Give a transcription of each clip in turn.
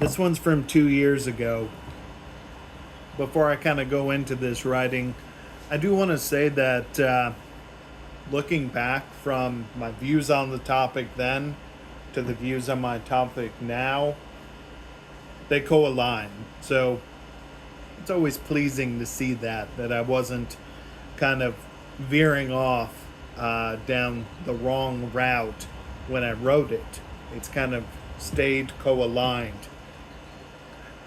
This one's from 2 years ago. Before I kind of go into this writing, I do want to say that looking back from my views on the topic then to the views on my topic now, they co-align. So it's always pleasing to see that I wasn't kind of veering off down the wrong route when I wrote it. It's kind of stayed co-aligned.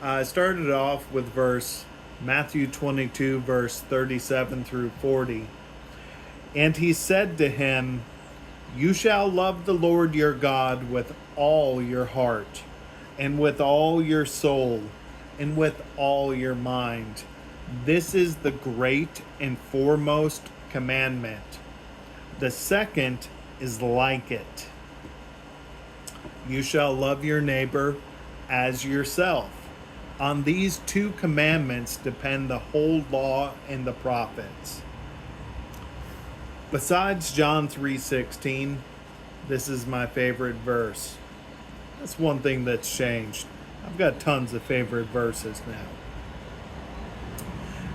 I started off with Matthew 22, verse 37 through 40. And he said to him, "You shall love the Lord your God with all your heart, and with all your soul, and with all your mind. This is the great and foremost commandment. The second is like it. You shall love your neighbor as yourself. On these two commandments depend the whole law and the prophets." Besides John 3:16, this is my favorite verse. That's one thing that's changed. I've got tons of favorite verses now.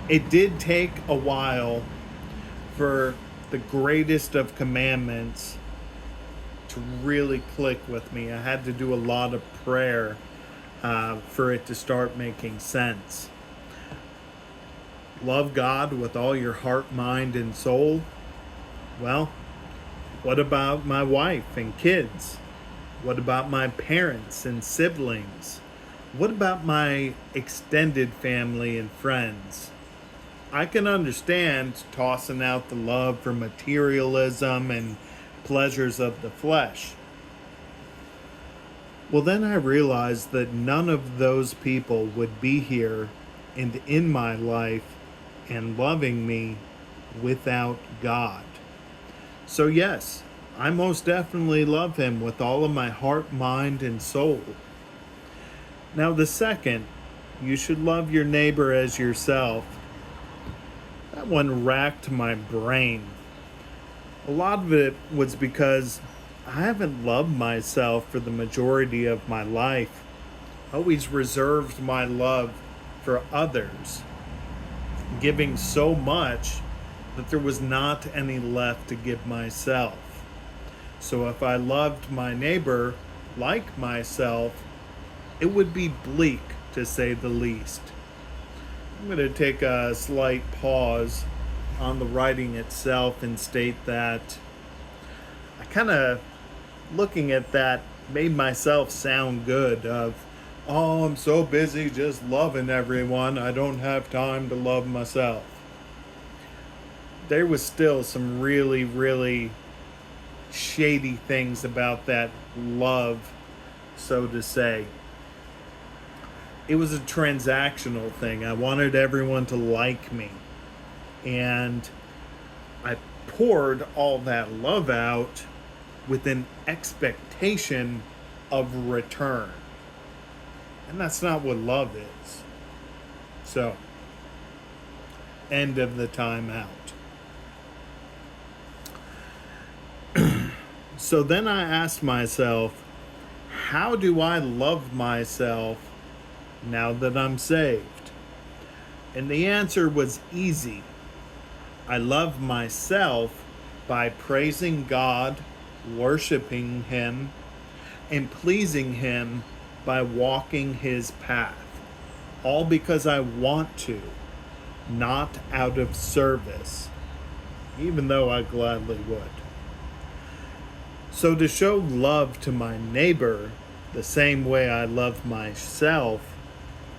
It did take a while for the greatest of commandments to really click with me. I had to do a lot of prayer for it to start making sense. Love God with all your heart, mind, and soul. Well, what about my wife and kids? What about my parents and siblings? What about my extended family and friends? I can understand tossing out the love for materialism and pleasures of the flesh. Well, then I realized that none of those people would be here and in my life and loving me without God. So, yes, I most definitely love him with all of my heart, mind, and soul. Now, the second, you should love your neighbor as yourself. That one racked my brain. A lot of it was because I haven't loved myself for the majority of my life. I always reserved my love for others, giving so much that there was not any left to give myself. So if I loved my neighbor like myself, it would be bleak to say the least. I'm going to take a slight pause on the writing itself and state that I kind of, looking at that, made myself sound good of, oh, I'm so busy just loving everyone, I don't have time to love myself. There was still some really, really shady things about that love, so to say. It was a transactional thing. I wanted everyone to like me. And I poured all that love out with an expectation of return. And that's not what love is. So, end of the timeout. So then I asked myself, how do I love myself now that I'm saved? And the answer was easy. I love myself by praising God, worshiping him, and pleasing him by walking his path. All because I want to, not out of service, even though I gladly would. So to show love to my neighbor the same way I love myself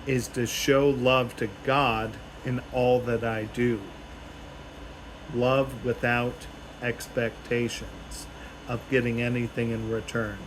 is to show love to God in all that I do. Love without expectations of getting anything in return.